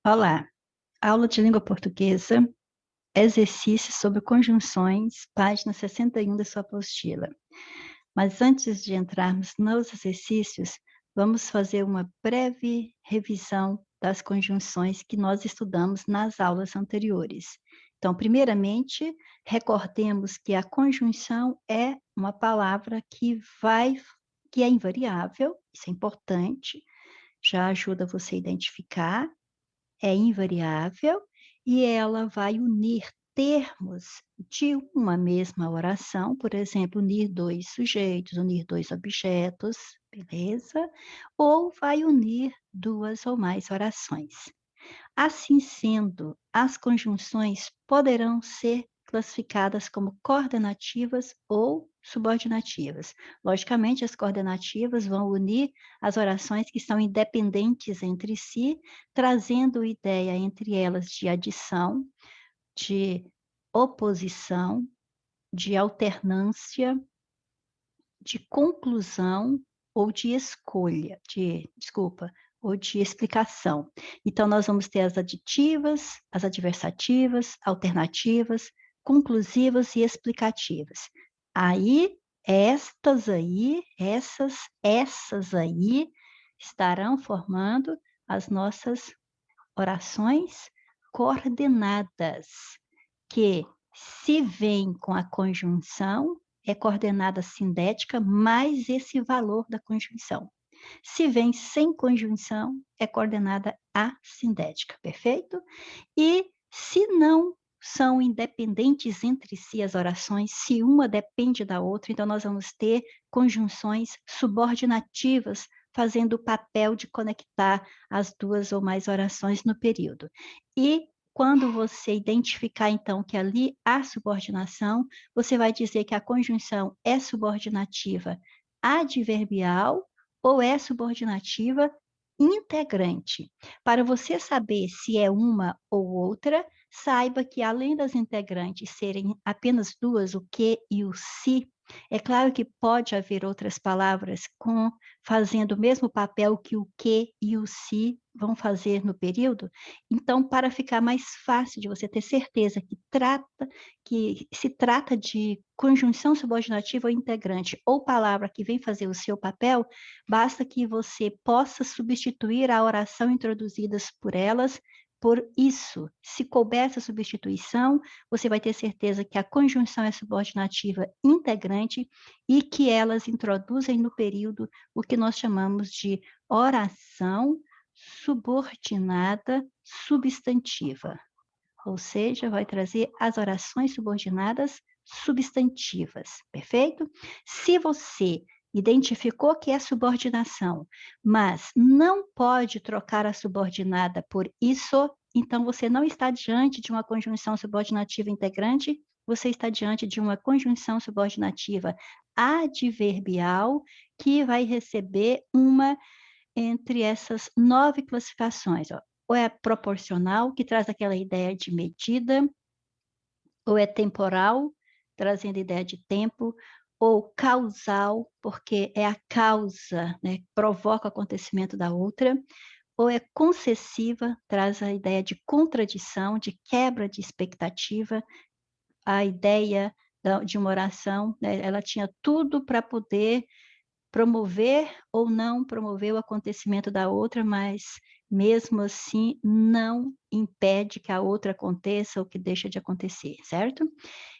Olá, aula de língua portuguesa, exercício sobre conjunções, página 61 da sua apostila. Mas antes de entrarmos nos exercícios, vamos fazer uma breve revisão das conjunções que nós estudamos nas aulas anteriores. Então, primeiramente, recordemos que a conjunção é uma palavra que é invariável, isso é importante, já ajuda você a identificar, é invariável e ela vai unir termos de uma mesma oração, por exemplo, unir dois sujeitos, unir dois objetos, beleza? Ou vai unir duas ou mais orações. Assim sendo, as conjunções poderão ser classificadas como coordenativas ou subordinativas. Logicamente, as coordenativas vão unir as orações que são independentes entre si, trazendo ideia entre elas de adição, de oposição, de alternância, de conclusão ou de escolha, ou de explicação. Então, nós vamos ter as aditivas, as adversativas, alternativas, conclusivas e explicativas. Aí, essas aí estarão formando as nossas orações coordenadas, que se vem com a conjunção, é coordenada sindética mais esse valor da conjunção. Se vem sem conjunção, é coordenada assindética, perfeito? E se não são independentes entre si as orações, se uma depende da outra, então nós vamos ter conjunções subordinativas fazendo o papel de conectar as duas ou mais orações no período. E quando você identificar, então, que ali há subordinação, você vai dizer que a conjunção é subordinativa adverbial ou é subordinativa integrante. Para você saber se é uma ou outra, saiba que além das integrantes serem apenas duas, o que e o se, é claro que pode haver outras palavras fazendo o mesmo papel que o que e o se vão fazer no período. Então, para ficar mais fácil de você ter certeza que se trata de conjunção subordinativa ou integrante, ou palavra que vem fazer o seu papel, basta que você possa substituir a oração introduzidas por elas por isso. Se couber essa substituição, você vai ter certeza que a conjunção é subordinativa integrante e que elas introduzem no período o que nós chamamos de oração subordinada substantiva. Ou seja, vai trazer as orações subordinadas substantivas, perfeito? Se você identificou que é subordinação, mas não pode trocar a subordinada por isso, então você não está diante de uma conjunção subordinativa integrante, você está diante de uma conjunção subordinativa adverbial que vai receber uma entre essas 9 classificações, ó. Ou é proporcional, que traz aquela ideia de medida, ou é temporal, trazendo ideia de tempo, ou causal, porque é a causa, né, que provoca o acontecimento da outra, ou é concessiva, traz a ideia de contradição, de quebra de expectativa, a ideia de uma oração, né, ela tinha tudo para poder promover ou não promover o acontecimento da outra, mas mesmo assim não impede que a outra aconteça ou que deixa de acontecer, certo?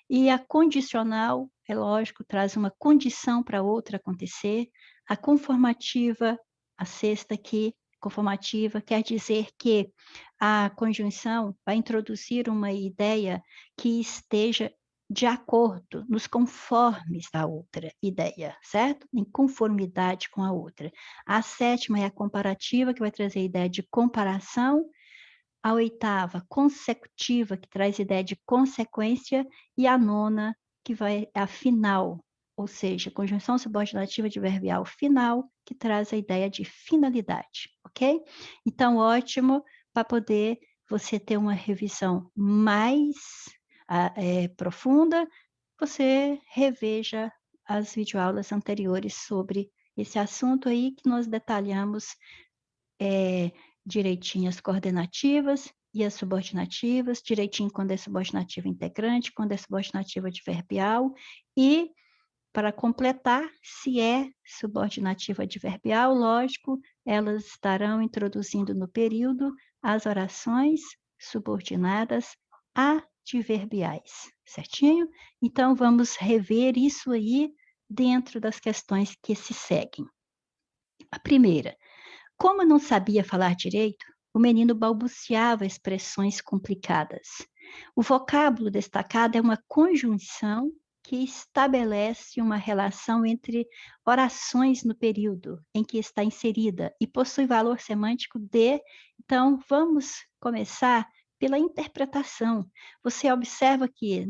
E a condicional, é lógico, traz uma condição para a outra acontecer. A conformativa, a sexta aqui, conformativa, quer dizer que a conjunção vai introduzir uma ideia que esteja de acordo, nos conformes da outra ideia, certo? Em conformidade com a outra. A sétima é a comparativa, que vai trazer a ideia de comparação. A oitava, consecutiva, que traz ideia de consequência. E a nona, que vai a final, ou seja, conjunção subordinativa adverbial final, que traz a ideia de finalidade, ok? Então, ótimo, para poder você ter uma revisão mais profunda, você reveja as videoaulas anteriores sobre esse assunto aí que nós detalhamos direitinho as coordenativas e as subordinativas, direitinho quando é subordinativa integrante, quando é subordinativa adverbial e, para completar, se é subordinativa adverbial, lógico, elas estarão introduzindo no período as orações subordinadas adverbiais, certinho? Então, vamos rever isso aí dentro das questões que se seguem. A primeira, como não sabia falar direito, o menino balbuciava expressões complicadas. O vocábulo destacado é uma conjunção que estabelece uma relação entre orações no período em que está inserida e possui valor semântico de. Então, vamos começar pela interpretação. Você observa que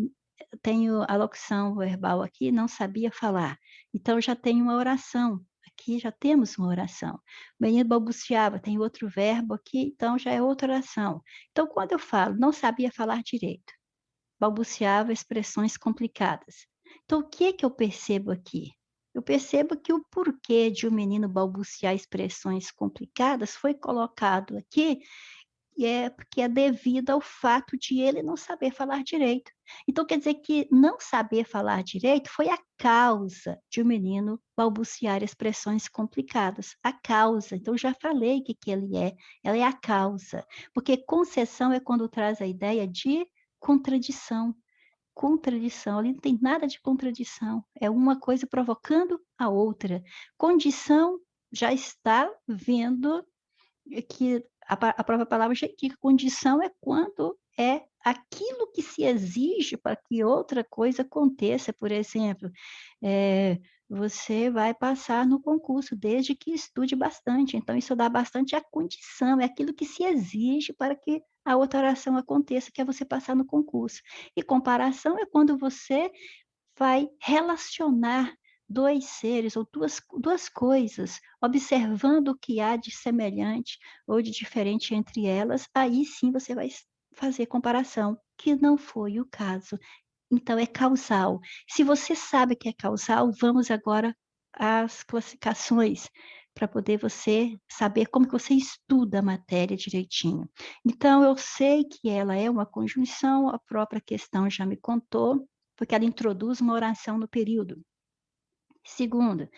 tenho a locução verbal aqui, não sabia falar. Então, já tem uma oração. Aqui já temos uma oração. O menino balbuciava, tem outro verbo aqui, então já é outra oração. Então, quando eu falo, não sabia falar direito, balbuciava expressões complicadas. Então, o que eu percebo aqui? Eu percebo que o porquê de um menino balbuciar expressões complicadas foi colocado aqui e é porque é devido ao fato de ele não saber falar direito. Então, quer dizer que não saber falar direito foi a causa de o menino balbuciar expressões complicadas. A causa. Então, já falei o que ele é. Ela é a causa. Porque concessão é quando traz a ideia de contradição. Contradição, ali não tem nada de contradição. É uma coisa provocando a outra. Condição já está vendo que a própria palavra já indica, condição é quando é aquilo que se exige para que outra coisa aconteça. Por exemplo, você vai passar no concurso desde que estude bastante. Então, isso dá bastante a condição, é aquilo que se exige para que a outra oração aconteça, que é você passar no concurso. E comparação é quando você vai relacionar 2 seres ou duas coisas, observando o que há de semelhante ou de diferente entre elas, aí sim você vai fazer comparação, que não foi o caso. Então é causal. Se você sabe que é causal, vamos agora às classificações, para poder você saber como que você estuda a matéria direitinho. Então eu sei que ela é uma conjunção, a própria questão já me contou, porque ela introduz uma oração no período. Segundo,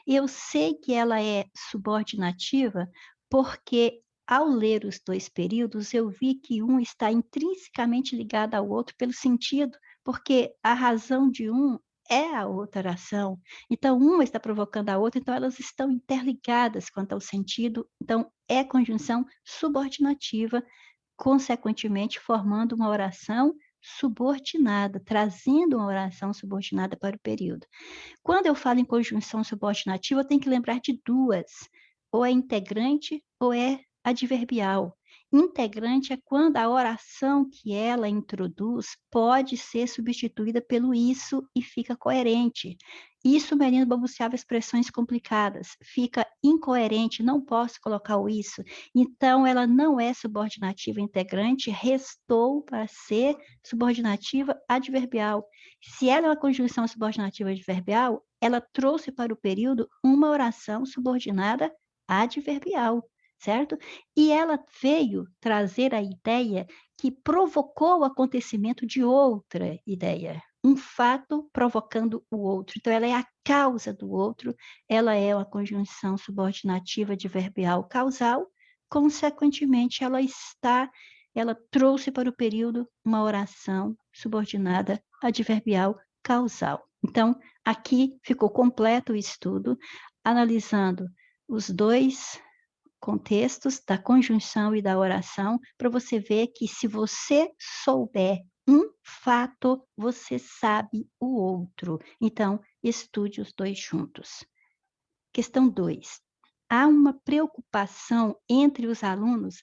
eu sei que ela é subordinativa, porque ao ler os 2 períodos, eu vi que um está intrinsecamente ligado ao outro pelo sentido, porque a razão de um é a outra oração. Então, uma está provocando a outra, então elas estão interligadas quanto ao sentido, então é conjunção subordinativa, consequentemente formando uma oração subordinada, trazendo uma oração subordinada para o período. Quando eu falo em conjunção subordinativa, eu tenho que lembrar de duas, ou é integrante ou é adverbial. Integrante é quando a oração que ela introduz pode ser substituída pelo isso e fica coerente. Isso, menino, balbuciava expressões complicadas. Fica incoerente, não posso colocar o isso. Então, ela não é subordinativa integrante, restou para ser subordinativa adverbial. Se ela é uma conjunção subordinativa adverbial, ela trouxe para o período uma oração subordinada adverbial, certo? E ela veio trazer a ideia que provocou o acontecimento de outra ideia, um fato provocando o outro. Então, ela é a causa do outro, ela é uma conjunção subordinativa adverbial causal, consequentemente, ela trouxe para o período uma oração subordinada adverbial causal. Então, aqui ficou completo o estudo, analisando os 2 contextos da conjunção e da oração, para você ver que se você souber um fato, você sabe o outro. Então, estude os 2 juntos. Questão 2. Há uma preocupação entre os alunos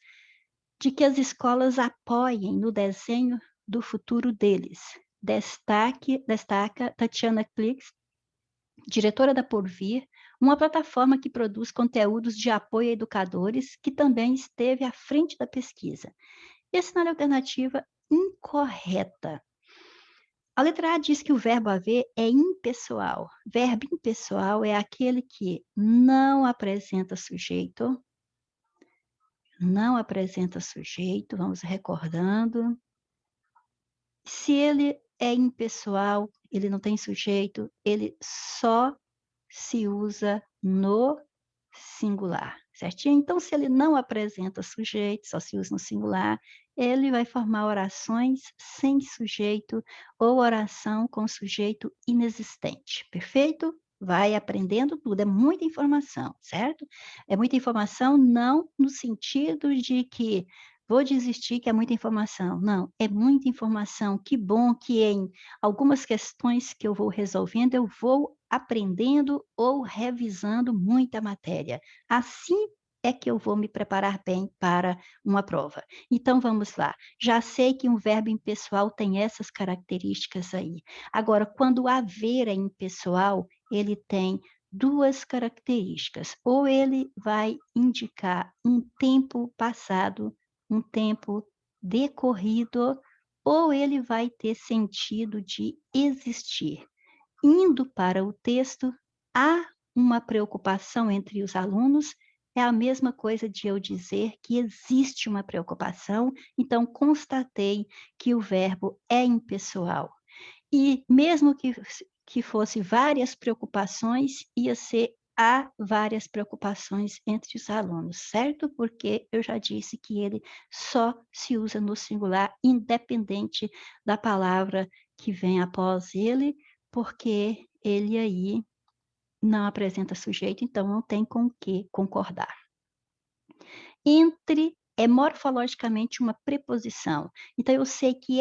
de que as escolas apoiem no desenho do futuro deles. Destaca Tatiana Klix, diretora da Porvir, uma plataforma que produz conteúdos de apoio a educadores, que também esteve à frente da pesquisa. E assinale a alternativa incorreta. A letra A diz que o verbo haver é impessoal. Verbo impessoal é aquele que não apresenta sujeito, não apresenta sujeito, vamos recordando. Se ele é impessoal, ele não tem sujeito, ele só se usa no singular, certinho? Então, se ele não apresenta sujeito, só se usa no singular, ele vai formar orações sem sujeito ou oração com sujeito inexistente, perfeito? Vai aprendendo tudo, é muita informação, certo? É muita informação, não no sentido de que vou desistir, que é muita informação. Não, é muita informação. Que bom que em algumas questões que eu vou resolvendo, eu vou aprendendo ou revisando muita matéria. Assim é que eu vou me preparar bem para uma prova. Então vamos lá. Já sei que um verbo impessoal tem essas características aí. Agora, quando o haver é impessoal, ele tem duas características. Ou ele vai indicar um tempo passado, um tempo decorrido, ou ele vai ter sentido de existir. Indo para o texto, há uma preocupação entre os alunos, é a mesma coisa de eu dizer que existe uma preocupação, então constatei que o verbo é impessoal. E mesmo que fosse várias preocupações, ia ser há várias preocupações entre os alunos, certo? Porque eu já disse que ele só se usa no singular, independente da palavra que vem após ele, porque ele aí não apresenta sujeito, então não tem com o que concordar. Entre é morfologicamente uma preposição. Então eu sei que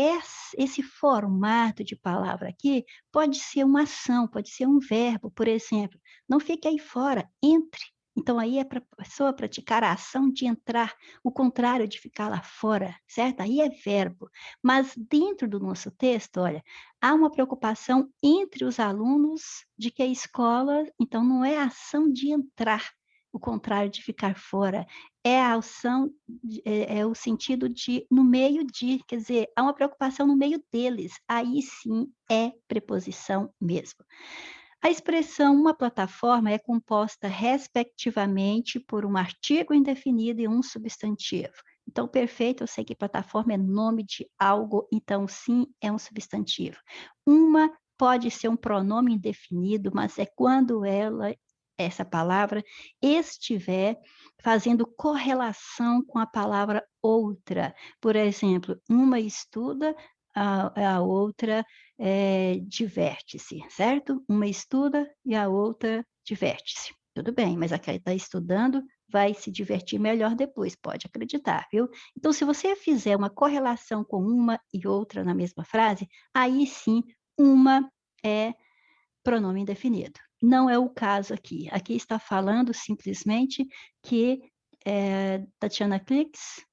esse formato de palavra aqui pode ser uma ação, pode ser um verbo, por exemplo. Não fique aí fora, entre. Então aí é para a pessoa praticar a ação de entrar, o contrário de ficar lá fora, certo? Aí é verbo. Mas dentro do nosso texto, olha, há uma preocupação entre os alunos de que a escola, então não é a ação de entrar, o contrário de ficar fora, é a ação, é o sentido de no meio de, quer dizer, há uma preocupação no meio deles, aí sim é preposição mesmo. A expressão uma plataforma é composta respectivamente por um artigo indefinido e um substantivo. Então, perfeito, eu sei que plataforma é nome de algo, então sim, é um substantivo. Uma pode ser um pronome indefinido, mas é quando essa palavra, estiver fazendo correlação com a palavra outra. Por exemplo, uma estuda, a outra diverte-se, certo? Uma estuda e a outra diverte-se. Tudo bem, mas a que está estudando vai se divertir melhor depois, pode acreditar, viu? Então, se você fizer uma correlação com uma e outra na mesma frase, aí sim, uma é pronome indefinido. Não é o caso aqui. Aqui está falando simplesmente que Tatiana Klix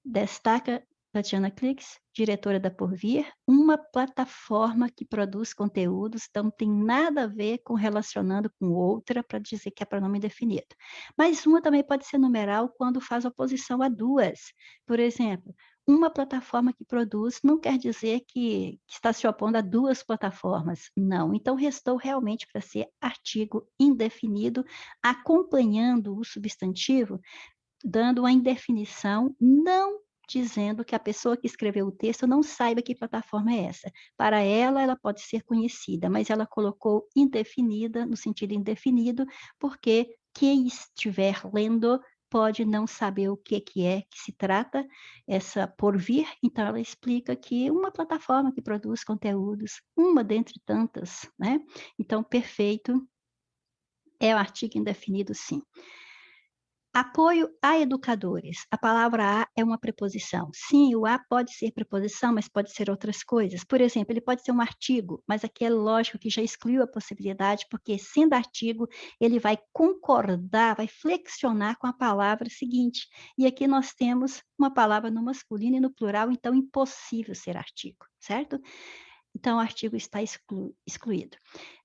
destaca Tatiana Klix, diretora da Porvir, uma plataforma que produz conteúdos, então não tem nada a ver com relacionando com outra para dizer que é pronome indefinido. Mas uma também pode ser numeral quando faz oposição a duas. Por exemplo, uma plataforma que produz não quer dizer que está se opondo a duas plataformas. Não. Então, restou realmente para ser artigo indefinido, acompanhando o substantivo, dando uma indefinição, não dizendo que a pessoa que escreveu o texto não saiba que plataforma é essa. Para ela, ela pode ser conhecida, mas ela colocou indefinida, no sentido indefinido, porque quem estiver lendo pode não saber o que é que se trata, essa porvir, então ela explica que uma plataforma que produz conteúdos, uma dentre tantas, né? Então, perfeito, é o artigo indefinido, sim. Apoio a educadores. A palavra a é uma preposição. Sim, o a pode ser preposição, mas pode ser outras coisas. Por exemplo, ele pode ser um artigo, mas aqui é lógico que já excluiu a possibilidade, porque sendo artigo, ele vai concordar, vai flexionar com a palavra seguinte. E aqui nós temos uma palavra no masculino e no plural, então impossível ser artigo, certo? Então, o artigo está excluído.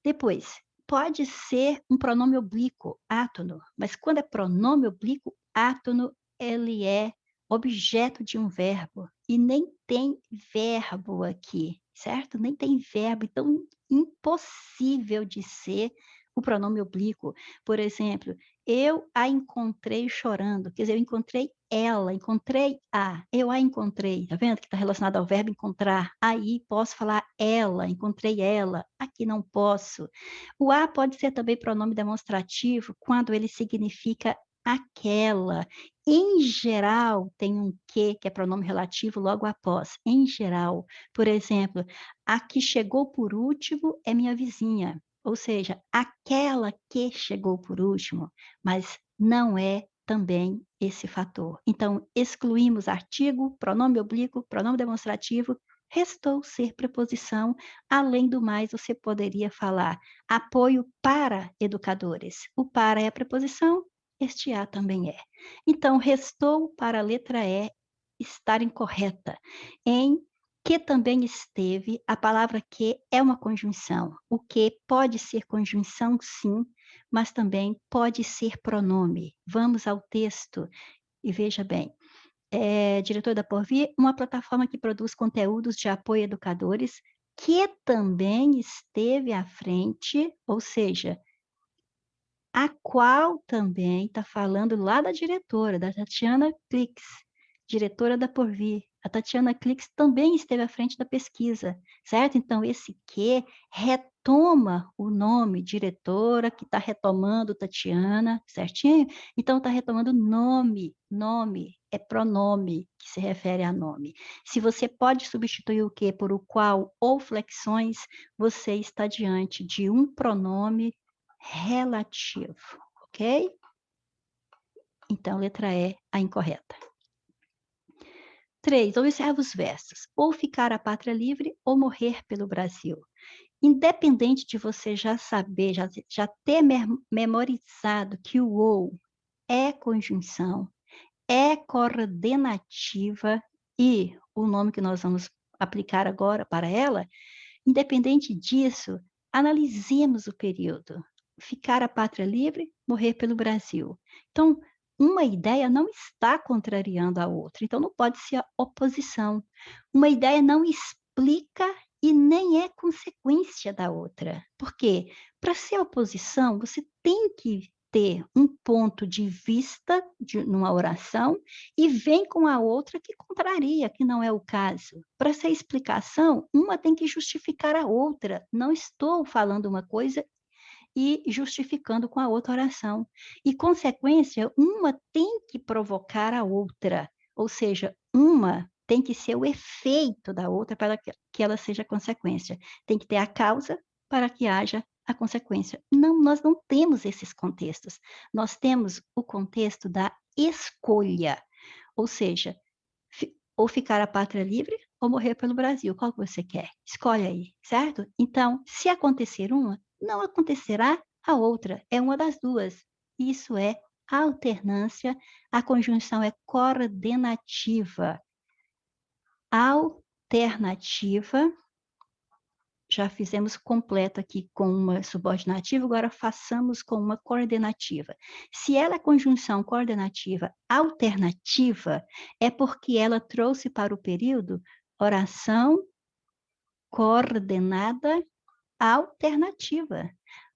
Depois, pode ser um pronome oblíquo, átono, mas quando é pronome oblíquo, átono, ele é objeto de um verbo, e nem tem verbo aqui, certo? Nem tem verbo, então impossível de ser o pronome oblíquo. Por exemplo, eu a encontrei chorando, quer dizer, eu encontrei ela, encontrei a, eu a encontrei, tá vendo que está relacionado ao verbo encontrar. Aí posso falar ela, encontrei ela, aqui não posso. O a pode ser também pronome demonstrativo quando ele significa aquela. Em geral, tem um que é pronome relativo logo após. Em geral, por exemplo, a que chegou por último é minha vizinha. Ou seja, aquela que chegou por último, mas não é também esse fator. Então, excluímos artigo, pronome oblíquo, pronome demonstrativo, restou ser preposição. Além do mais, você poderia falar apoio para educadores. O para é a preposição, este a também é. Então, restou para a letra E estar incorreta. Em que também esteve, a palavra que é uma conjunção. O que pode ser conjunção, sim, mas também pode ser pronome. Vamos ao texto e veja bem. Diretor da Porvir, uma plataforma que produz conteúdos de apoio a educadores, que também esteve à frente, ou seja, a qual também está falando lá da diretora, da Tatiana Clix, diretora da Porvir. A Tatiana Clix também esteve à frente da pesquisa, certo? Então, esse que retoma o nome diretora, que está retomando Tatiana, certinho? Então, está retomando nome é pronome, que se refere a nome. Se você pode substituir o que por o qual ou flexões, você está diante de um pronome relativo, ok? Então, letra E, a incorreta. 3. Observa os versos. Ou ficar a pátria livre ou morrer pelo Brasil. Independente de você já saber, já ter memorizado que o ou é conjunção, é coordenativa e o nome que nós vamos aplicar agora para ela, independente disso, analisemos o período. Ficar a pátria livre, morrer pelo Brasil. Então, uma ideia não está contrariando a outra, então não pode ser oposição. Uma ideia não explica e nem é consequência da outra. Por quê? Para ser oposição, você tem que ter um ponto de vista numa oração e vem com a outra que contraria, que não é o caso. Para ser explicação, uma tem que justificar a outra. Não estou falando uma coisa e justificando com a outra oração. E, consequência, uma tem que provocar a outra. Ou seja, uma tem que ser o efeito da outra para que ela seja consequência. Tem que ter a causa para que haja a consequência. Não, nós não temos esses contextos. Nós temos o contexto da escolha. Ou seja, ou ficar a pátria livre ou morrer pelo Brasil. Qual que você quer? Escolhe aí, certo? Então, se acontecer uma, não acontecerá a outra. É uma das duas. Isso é alternância. A conjunção é coordenativa. Alternativa. Já fizemos completo aqui com uma subordinativa, agora façamos com uma coordenativa. Se ela é conjunção coordenativa alternativa, é porque ela trouxe para o período oração coordenada alternativa.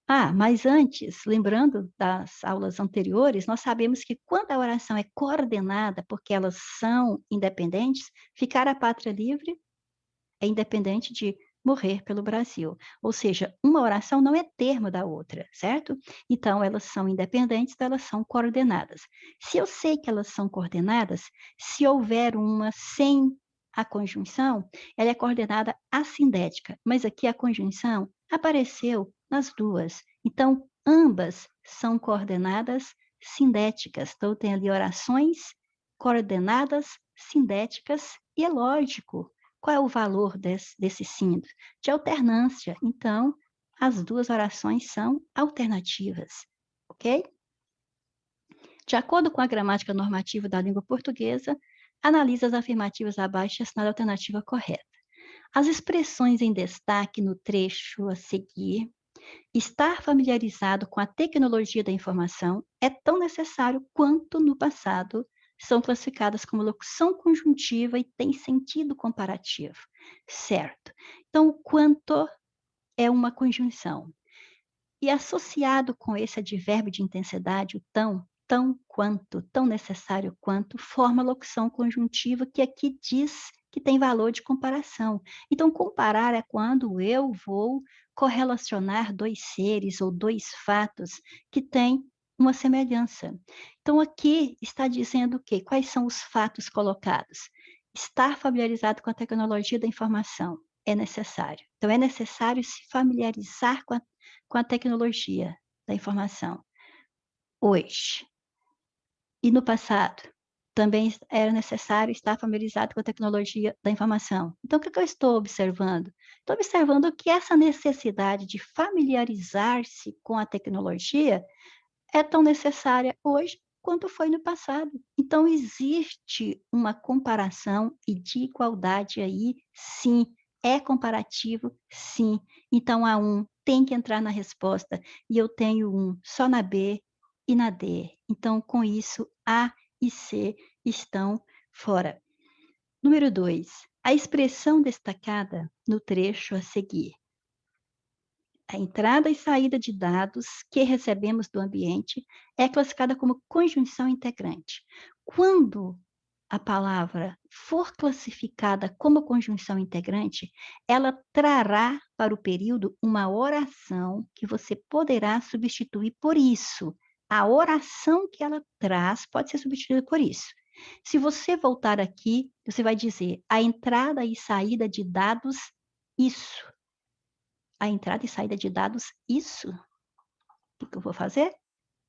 Ah, mas antes, lembrando das aulas anteriores, nós sabemos que quando a oração é coordenada, porque elas são independentes, ficar a pátria livre é independente de morrer pelo Brasil. Ou seja, uma oração não é termo da outra, certo? Então, elas são independentes, então elas são coordenadas. Se eu sei que elas são coordenadas, se houver uma sem a conjunção, ela é coordenada assindética, mas aqui a conjunção apareceu nas duas. Então, ambas são coordenadas sindéticas. Então, tem ali orações coordenadas sindéticas, e é lógico. Qual é o valor desse símbolo? De alternância. Então, as duas orações são alternativas, ok? De acordo com a gramática normativa da língua portuguesa, analisa as afirmativas abaixo e assinale a alternativa correta. As expressões em destaque no trecho a seguir, estar familiarizado com a tecnologia da informação é tão necessário quanto no passado são classificadas como locução conjuntiva e têm sentido comparativo, certo? Então, o quanto é uma conjunção. E associado com esse advérbio de intensidade, o tão, tão necessário quanto, forma a locução conjuntiva que aqui diz que tem valor de comparação. Então, comparar é quando eu vou correlacionar 2 seres ou 2 fatos que têm uma semelhança. Então, aqui está dizendo o quê? Quais são os fatos colocados? Estar familiarizado com a tecnologia da informação é necessário. Então, é necessário se familiarizar com a tecnologia da informação hoje. E no passado, também era necessário estar familiarizado com a tecnologia da informação. Então, o que eu estou observando? Estou observando que essa necessidade de familiarizar-se com a tecnologia é tão necessária hoje quanto foi no passado. Então, existe uma comparação e de igualdade aí, sim. É comparativo, sim. Então, a um tem que entrar na resposta e eu tenho um só na B e na D. Então, com isso, A e C estão fora. Número 2, a expressão destacada no trecho a seguir. A entrada e saída de dados que recebemos do ambiente é classificada como conjunção integrante. Quando a palavra for classificada como conjunção integrante, ela trará para o período uma oração que você poderá substituir por isso. A oração que ela traz pode ser substituída por isso. Se você voltar aqui, você vai dizer a entrada e saída de dados, isso. A entrada e saída de dados, isso. O que eu vou fazer?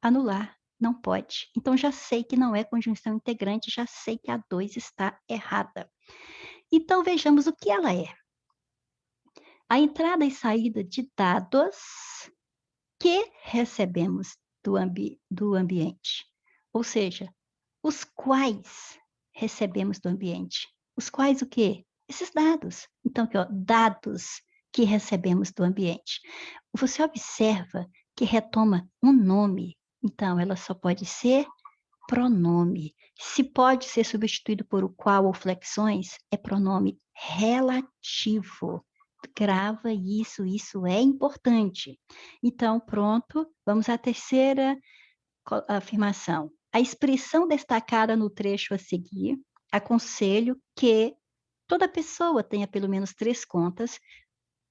Anular. Não pode. Então, já sei que não é conjunção integrante, já sei que a 2 está errada. Então, vejamos o que ela é. A entrada e saída de dados que recebemos do ambiente. Ou seja, os quais recebemos do ambiente. Os quais o quê? Esses dados. Então, aqui, ó, dados que recebemos do ambiente. Você observa que retoma um nome. Então, ela só pode ser pronome. Se pode ser substituído por o qual ou flexões, é pronome relativo. Grava isso é importante. Então, pronto, vamos à terceira afirmação. A expressão destacada no trecho a seguir, aconselho que toda pessoa tenha pelo menos 3 contas,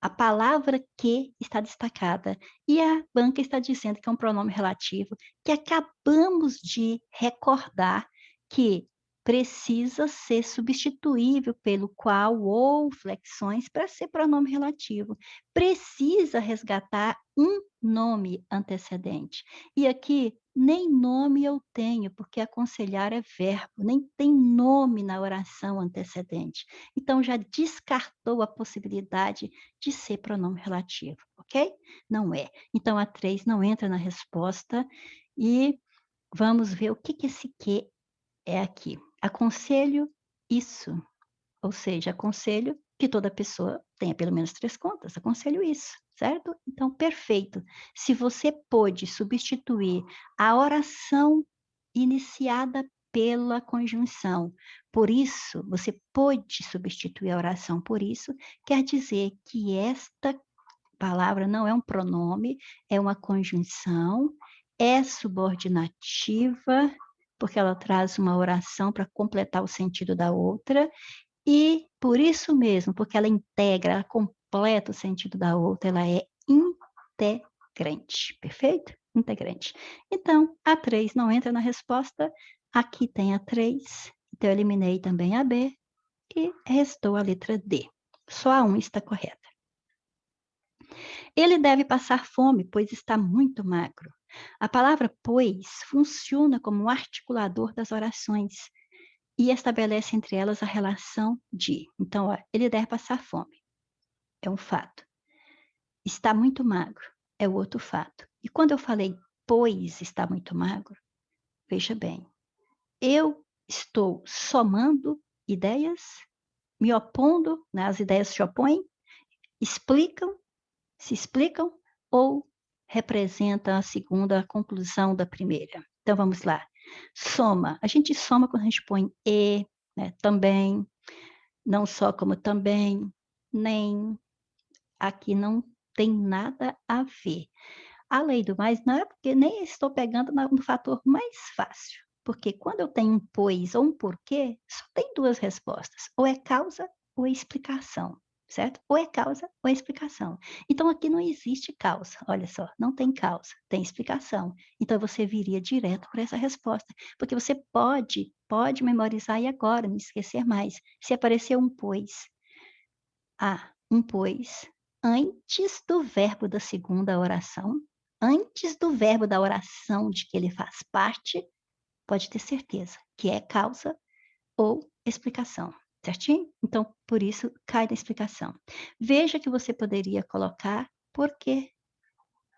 a palavra que está destacada e a banca está dizendo que é um pronome relativo, que acabamos de recordar que precisa ser substituível pelo qual ou flexões para ser pronome relativo. Precisa resgatar um nome antecedente. E aqui nem nome eu tenho, porque aconselhar é verbo, nem tem nome na oração antecedente. Então já descartou a possibilidade de ser pronome relativo, ok? Não é. Então a 3 não entra na resposta e vamos ver o que esse que é aqui. Aconselho isso, ou seja, aconselho que toda pessoa tenha pelo menos 3 contas, aconselho isso, certo? Então, perfeito. Se você pôde substituir a oração iniciada pela conjunção, por isso, você pôde substituir a oração por isso, quer dizer que esta palavra não é um pronome, é uma conjunção, é subordinativa, porque ela traz uma oração para completar o sentido da outra, e por isso mesmo, porque ela integra, ela completa o sentido da outra, ela é integrante, perfeito? Integrante. Então, a 3 não entra na resposta, aqui tem a 3, então eu eliminei também a B, e restou a letra D. Só a 1 está correta. Ele deve passar fome, pois está muito magro. A palavra pois funciona como um articulador das orações e estabelece entre elas a relação de. Então, ó, ele deve passar fome. É um fato. Está muito magro. É o outro fato. E quando eu falei pois está muito magro, veja bem, eu estou somando ideias, me opondo, né, as ideias se opõem, explicam, se explicam ou representam a segunda conclusão da primeira. Então vamos lá. Soma. A gente soma quando a gente põe e, né, também, não só como também, nem. Aqui não tem nada a ver. Além do mais, não é porque nem estou pegando no fator mais fácil, porque quando eu tenho um pois ou um porquê, só tem 2 respostas, ou é causa ou é explicação, certo? Ou é causa ou é explicação. Então aqui não existe causa, olha só, não tem causa, tem explicação. Então você viria direto para essa resposta, porque você pode memorizar e agora, não esquecer mais. Se aparecer um pois, um pois antes do verbo da segunda oração, antes do verbo da oração de que ele faz parte, pode ter certeza que é causa ou explicação, certinho? Então, por isso, cai na explicação. Veja que você poderia colocar por quê,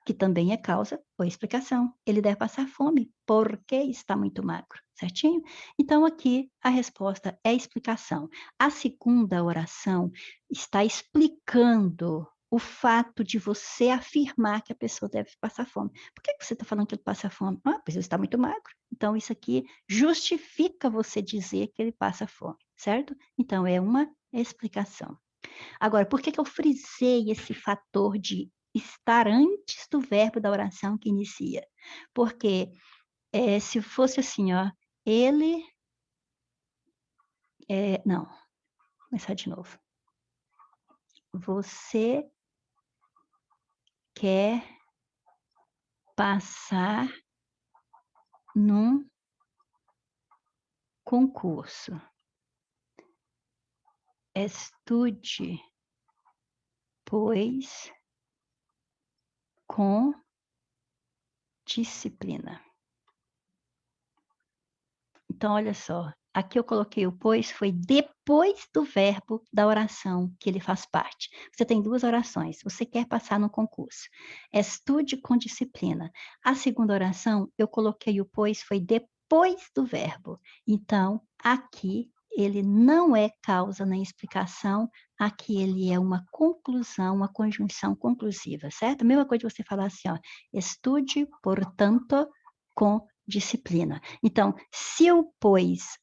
que também é causa ou explicação. Ele deve passar fome porque está muito magro, certinho? Então, aqui a resposta é explicação. A segunda oração está explicando o fato de você afirmar que a pessoa deve passar fome. Por que você está falando que ele passa fome? Ah, pois ele está muito magro. Então, isso aqui justifica você dizer que ele passa fome, certo? Então, é uma explicação. Agora, por que eu frisei esse fator de estar antes do verbo da oração que inicia? Porque, se fosse assim, ó, ele, não, vou começar de novo. Você quer passar num concurso. Estude, pois, com disciplina. Então, olha só, aqui eu coloquei o pois, foi depois do verbo da oração que ele faz parte. Você tem 2 orações, você quer passar no concurso. Estude com disciplina. A segunda oração, eu coloquei o pois, foi depois do verbo. Então, aqui ele não é causa nem explicação, aqui ele é uma conclusão, uma conjunção conclusiva, certo? A mesma coisa de você falar assim, ó, estude, portanto, com disciplina. Então, se o pois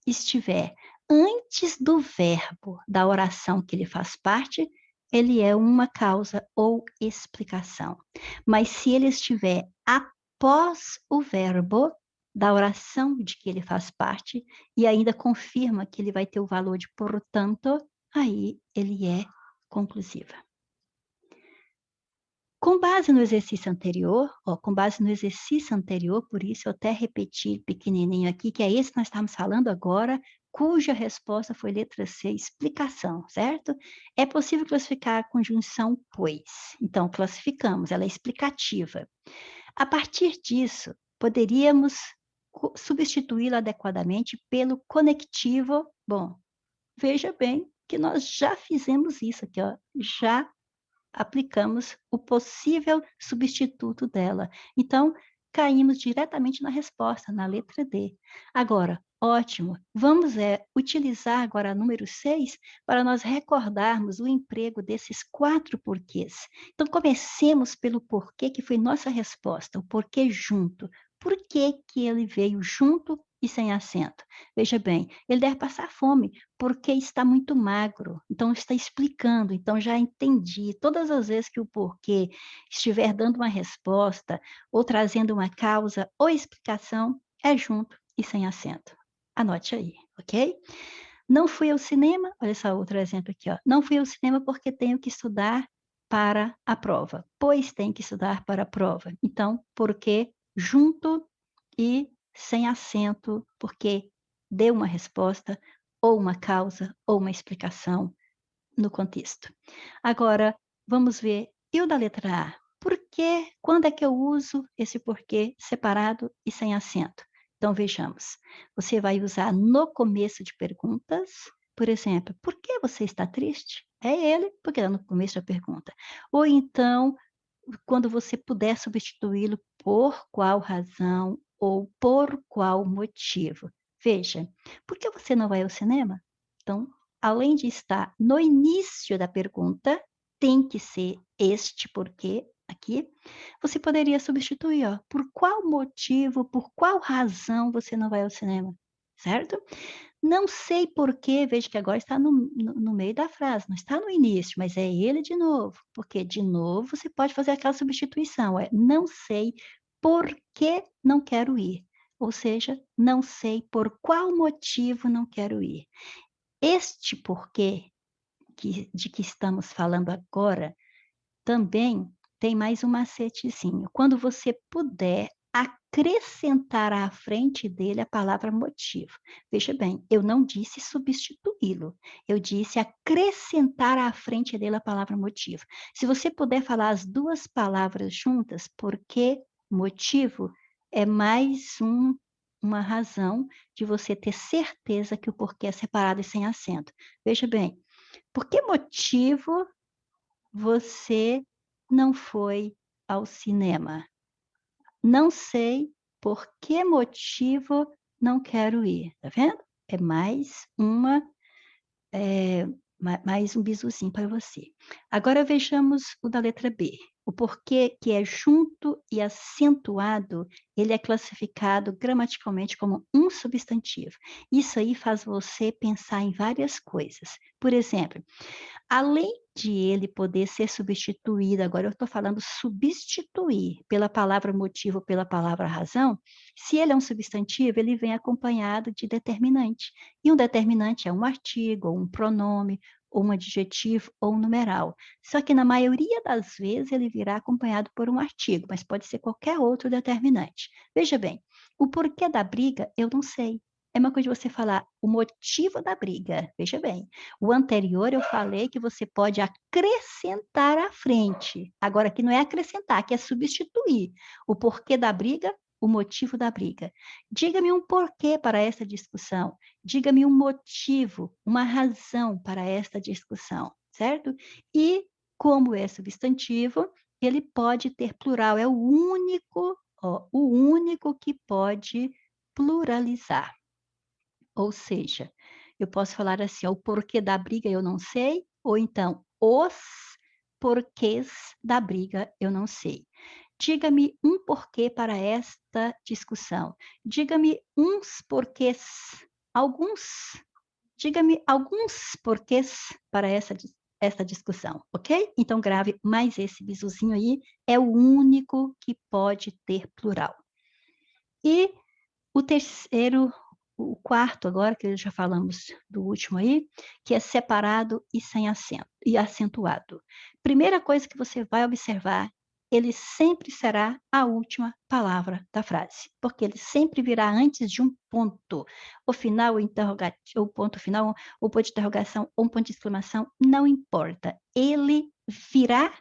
estiver antes do verbo da oração que ele faz parte, ele é uma causa ou explicação. Mas se ele estiver após o verbo da oração de que ele faz parte e ainda confirma que ele vai ter o valor de portanto, aí ele é conclusiva. Com base no exercício anterior, por isso eu até repeti pequenininho aqui, que é esse que nós estamos falando agora, cuja resposta foi letra C, explicação, certo? É possível classificar a conjunção pois. Então, classificamos, ela é explicativa. A partir disso, poderíamos substituí-la adequadamente pelo conectivo. Bom, veja bem que nós já fizemos isso aqui, ó, já aplicamos o possível substituto dela. Então, caímos diretamente na resposta, na letra D. Agora, ótimo, vamos utilizar agora a número 6 para nós recordarmos o emprego desses 4 porquês. Então, comecemos pelo porquê que foi nossa resposta, o porquê junto. Por que que ele veio junto e sem acento? Veja bem, ele deve passar fome, porque está muito magro. Então, está explicando. Então, já entendi. Todas as vezes que o porquê estiver dando uma resposta, ou trazendo uma causa ou explicação, é junto e sem acento. Anote aí, ok? Não fui ao cinema, olha só outro exemplo aqui, ó. Não fui ao cinema porque tenho que estudar para a prova, pois tenho que estudar para a prova. Então, porque junto e sem acento, porque deu uma resposta, ou uma causa, ou uma explicação no contexto. Agora, vamos ver, e o da letra A? Por que, quando é que eu uso esse porquê separado e sem acento? Então, vejamos. Você vai usar no começo de perguntas, por exemplo, por que você está triste? É ele, porque está no começo da pergunta. Ou então, quando você puder substituí-lo por qual razão ou por qual motivo. Veja, por que você não vai ao cinema? Então, além de estar no início da pergunta, tem que ser este porquê aqui. Você poderia substituir, ó, por qual motivo, por qual razão você não vai ao cinema? certo? Não sei por quê, veja que agora está no meio da frase, não está no início, mas é ele de novo, porque de novo você pode fazer aquela substituição, não sei por que não quero ir, ou seja, não sei por qual motivo não quero ir. Este porquê de que estamos falando agora também tem mais um macetezinho. Quando você puder acrescentar à frente dele a palavra motivo. Veja bem, eu não disse substituí-lo, eu disse acrescentar à frente dele a palavra motivo. Se você puder falar as duas palavras juntas, porque motivo é mais uma razão de você ter certeza que o porquê é separado e sem acento. Veja bem, por que motivo você não foi ao cinema? Não sei por que motivo não quero ir, tá vendo? É mais uma, mais um bizuzinho para você. Agora vejamos o da letra B. O porquê que é junto e acentuado, ele é classificado gramaticalmente como um substantivo. Isso aí faz você pensar em várias coisas. Por exemplo, além de ele poder ser substituído, agora eu estou falando substituir pela palavra motivo, pela palavra razão, se ele é um substantivo, ele vem acompanhado de determinante. E um determinante é um artigo, ou um pronome, ou um adjetivo, ou um numeral. Só que na maioria das vezes ele virá acompanhado por um artigo, mas pode ser qualquer outro determinante. Veja bem, o porquê da briga eu não sei. É uma coisa de você falar o motivo da briga. Veja bem, o anterior eu falei que você pode acrescentar à frente. Agora, aqui não é acrescentar, aqui é substituir. O porquê da briga, o motivo da briga. Diga-me um porquê para esta discussão. Diga-me um motivo, uma razão para esta discussão, certo? E, como é substantivo, ele pode ter plural, é o único que pode pluralizar. Ou seja, eu posso falar assim, ó, o porquê da briga eu não sei, ou então os porquês da briga eu não sei. Diga-me um porquê para esta discussão. Diga-me uns porquês, alguns, diga-me alguns porquês para esta discussão, ok? Então grave mais esse bisuzinho aí, é o único que pode ter plural. E o terceiro, o quarto agora, que já falamos do último aí, que é separado e sem acento, e acentuado. Primeira coisa que você vai observar, ele sempre será a última palavra da frase, porque ele sempre virá antes de um ponto. O final, o interrogativo, o ponto final, o ponto de interrogação, ou um ponto de exclamação, não importa. Ele virá,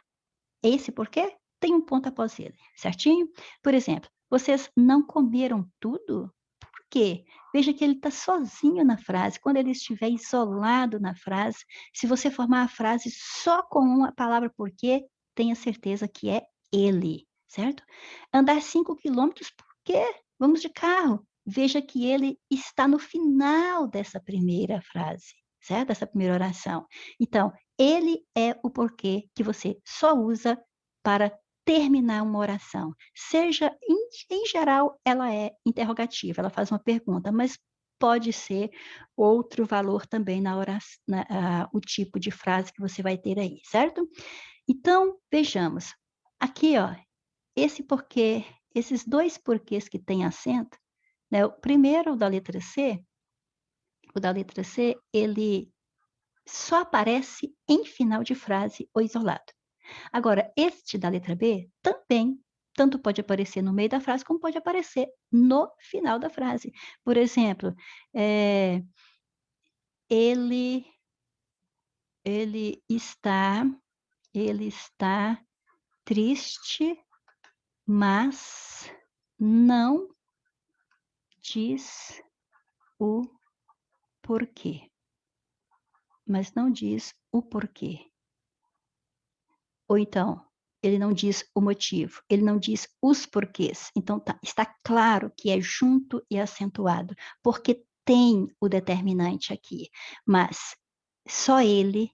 esse porquê, tem um ponto após ele, certinho? Por exemplo, vocês não comeram tudo? Por quê? Veja que ele está sozinho na frase. Quando ele estiver isolado na frase, se você formar a frase só com uma palavra porquê, tenha certeza que é ele, certo? Andar 5 quilômetros, por quê? Vamos de carro. Veja que ele está no final dessa primeira frase, certo? Essa primeira oração. Então, ele é o porquê que você só usa para terminar uma oração. Seja, em geral, ela é interrogativa, ela faz uma pergunta, mas pode ser outro valor também na oração, o tipo de frase que você vai ter aí, certo? Então, vejamos. Aqui, ó, esse porquê, esses dois porquês que têm acento, né? O primeiro, o da letra C, ele só aparece em final de frase ou isolado. Agora, este da letra B também, tanto pode aparecer no meio da frase, como pode aparecer no final da frase. Por exemplo, ele, ele está, ele está triste, mas não diz o porquê. Mas não diz o porquê. Ou então, ele não diz o motivo, ele não diz os porquês. Então, está claro que é junto e acentuado, porque tem o determinante aqui, mas só ele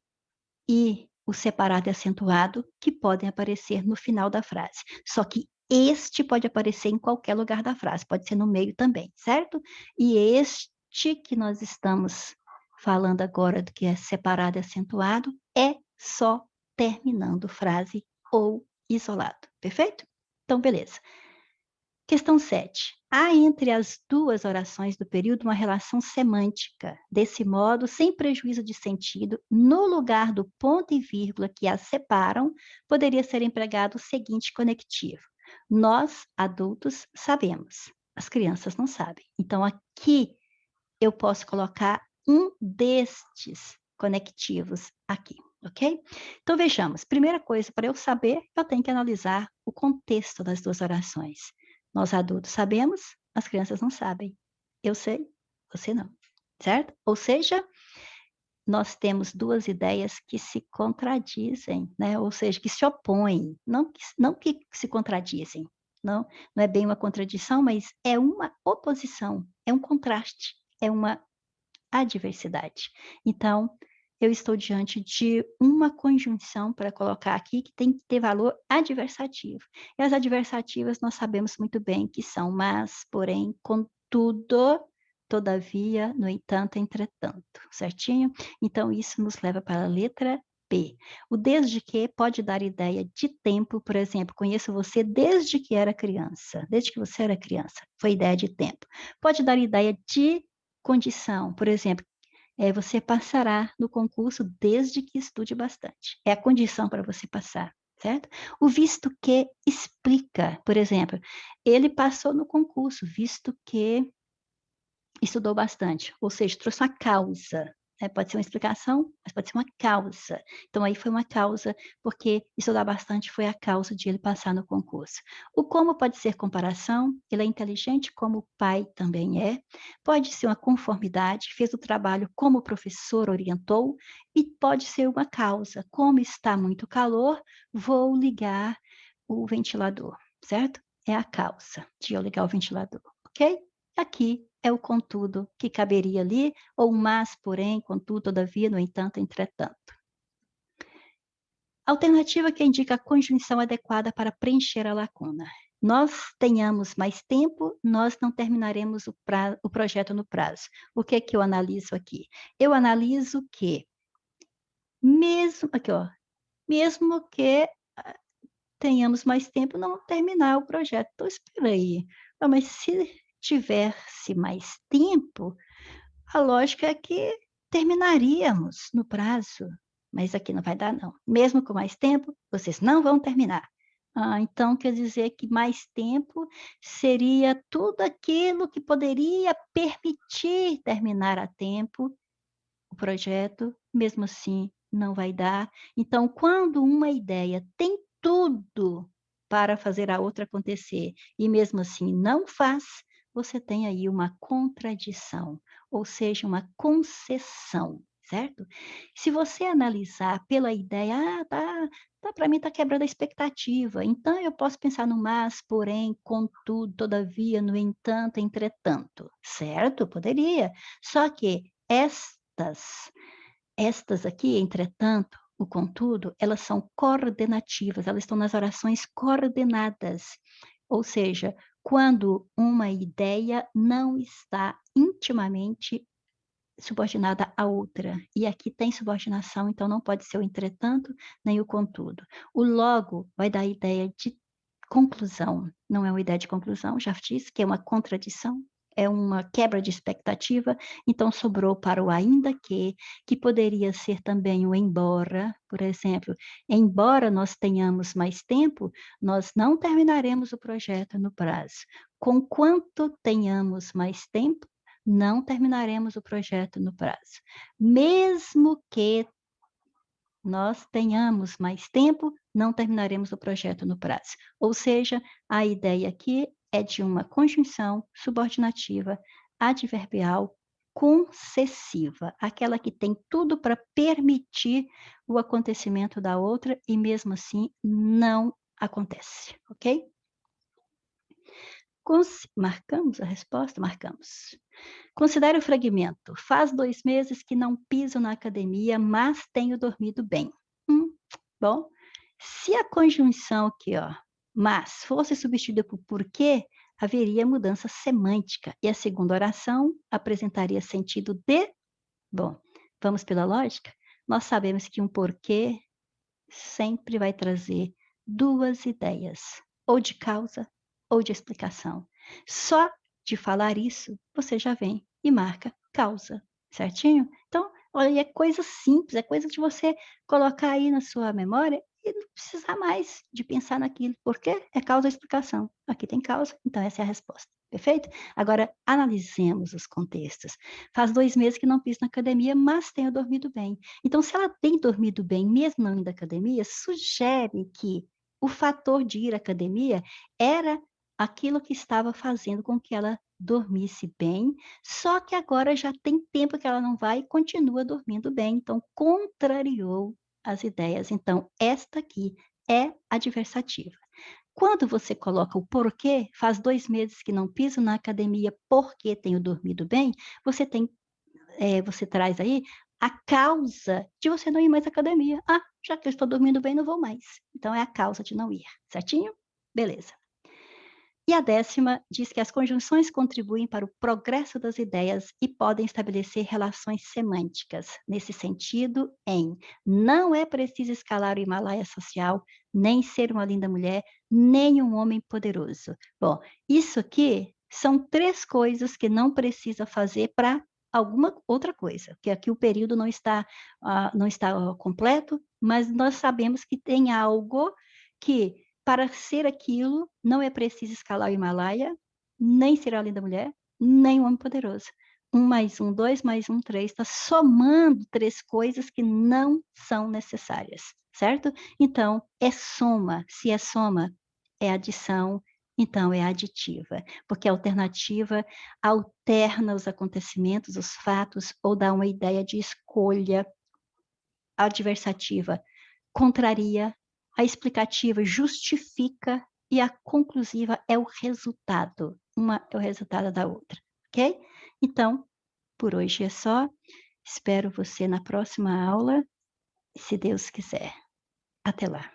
e o separado e acentuado que podem aparecer no final da frase. Só que este pode aparecer em qualquer lugar da frase, pode ser no meio também, certo? E este este que nós estamos falando agora, do que é separado e acentuado, é só terminando frase ou isolado, perfeito? Então, beleza. Questão 7. Há entre as duas orações do período uma relação semântica. Desse modo, sem prejuízo de sentido, no lugar do ponto e vírgula que as separam, poderia ser empregado o seguinte conectivo. Nós, adultos, sabemos. As crianças não sabem. Então, aqui eu posso colocar um destes conectivos aqui, ok? Então, vejamos. Primeira coisa, para eu saber, eu tenho que analisar o contexto das duas orações. Nós adultos sabemos, as crianças não sabem. Eu sei, você não, certo? Ou seja, nós temos duas ideias que se contradizem, né? Ou seja, que se opõem, não que se contradizem, não é bem uma contradição, mas é uma oposição, é um contraste, é uma adversidade. Então, eu estou diante de uma conjunção para colocar aqui que tem que ter valor adversativo. E as adversativas nós sabemos muito bem que são mas, porém, contudo, todavia, no entanto, entretanto, certinho? Então, isso nos leva para a letra B. O desde que pode dar ideia de tempo, por exemplo, conheço você desde que era criança, desde que você era criança, foi ideia de tempo. Pode dar ideia de condição, por exemplo, você passará no concurso desde que estude bastante. É a condição para você passar, certo? O visto que explica, por exemplo, ele passou no concurso, visto que estudou bastante, ou seja, trouxe uma causa, né? Pode ser uma explicação, mas pode ser uma causa. Então, aí foi uma causa, porque estudar bastante foi a causa de ele passar no concurso. O como pode ser comparação, ele é inteligente como o pai também é, pode ser uma conformidade, fez o trabalho como o professor orientou, e pode ser uma causa, como está muito calor, vou ligar o ventilador, certo? É a causa de eu ligar o ventilador, ok? Aqui é o contudo que caberia ali, ou mas, porém, contudo, todavia, no entanto, entretanto. Alternativa que indica a conjunção adequada para preencher a lacuna. Nós tenhamos mais tempo, nós não terminaremos o projeto no prazo. O que é que eu analiso aqui? Eu analiso que, mesmo que tenhamos mais tempo, não terminar o projeto. Então, espera aí. Não, mas se tivesse mais tempo, a lógica é que terminaríamos no prazo, mas aqui não vai dar não. Mesmo com mais tempo, vocês não vão terminar. Então quer dizer que mais tempo seria tudo aquilo que poderia permitir terminar a tempo o projeto, mesmo assim não vai dar. Então, quando uma ideia tem tudo para fazer a outra acontecer e mesmo assim não faz, você tem aí uma contradição, ou seja, uma concessão, certo? Se você analisar pela ideia, para mim está quebrando a expectativa, então eu posso pensar no mas, porém, contudo, todavia, no entanto, entretanto, certo? Poderia. Só que estas aqui, entretanto, o contudo, elas são coordenativas, elas estão nas orações coordenadas. Ou seja, quando uma ideia não está intimamente subordinada à outra. E aqui tem subordinação, então não pode ser o entretanto nem o contudo. O logo vai dar a ideia de conclusão, não é uma ideia de conclusão, já disse que é uma contradição, é uma quebra de expectativa, então sobrou para o ainda que poderia ser também o embora, por exemplo, embora nós tenhamos mais tempo, nós não terminaremos o projeto no prazo. Conquanto tenhamos mais tempo, não terminaremos o projeto no prazo. Mesmo que nós tenhamos mais tempo, não terminaremos o projeto no prazo. Ou seja, a ideia aqui é de uma conjunção subordinativa adverbial concessiva, aquela que tem tudo para permitir o acontecimento da outra e mesmo assim não acontece, ok? Marcamos a resposta? Marcamos. Considere o fragmento. Faz 2 meses que não piso na academia, mas tenho dormido bem. Bom, se a conjunção aqui, ó, mas, fosse substituída por quê, haveria mudança semântica, e a segunda oração apresentaria sentido de... Bom, vamos pela lógica? Nós sabemos que um porquê sempre vai trazer duas ideias, ou de causa ou de explicação. Só de falar isso, você já vem e marca causa, certinho? Então, olha, é coisa simples, é coisa de você colocar aí na sua memória e não precisar mais de pensar naquilo. Por quê? É causa e explicação. Aqui tem causa, então essa é a resposta. Perfeito? Agora, analisemos os contextos. Faz 2 meses que não piso na academia, mas tenho dormido bem. Então, se ela tem dormido bem, mesmo não indo à academia, sugere que o fator de ir à academia era aquilo que estava fazendo com que ela dormisse bem, só que agora já tem tempo que ela não vai e continua dormindo bem, então contrariou as ideias. Então, esta aqui é adversativa. Quando você coloca o porquê, faz 2 meses que não piso na academia porque tenho dormido bem, você tem, você traz aí a causa de você não ir mais à academia. Ah, já que eu estou dormindo bem, não vou mais. Então é a causa de não ir, certinho? Beleza. E a 10ª diz que as conjunções contribuem para o progresso das ideias e podem estabelecer relações semânticas, nesse sentido, em não é preciso escalar o Himalaia social, nem ser uma linda mulher, nem um homem poderoso. Bom, isso aqui são 3 coisas que não precisa fazer para alguma outra coisa, porque aqui o período não está completo, mas nós sabemos que tem algo que para ser aquilo, não é preciso escalar o Himalaia, nem ser a linda mulher, nem o homem poderoso. 1 mais 1, 2 mais 1, 3, está somando 3 coisas que não são necessárias, certo? Então, é soma. Se é soma, é adição, então é aditiva, porque a alternativa alterna os acontecimentos, os fatos, ou dá uma ideia de escolha. A adversativa contraria, a explicativa justifica e a conclusiva é o resultado. Uma é o resultado da outra, ok? Então, por hoje é só. Espero você na próxima aula, se Deus quiser. Até lá.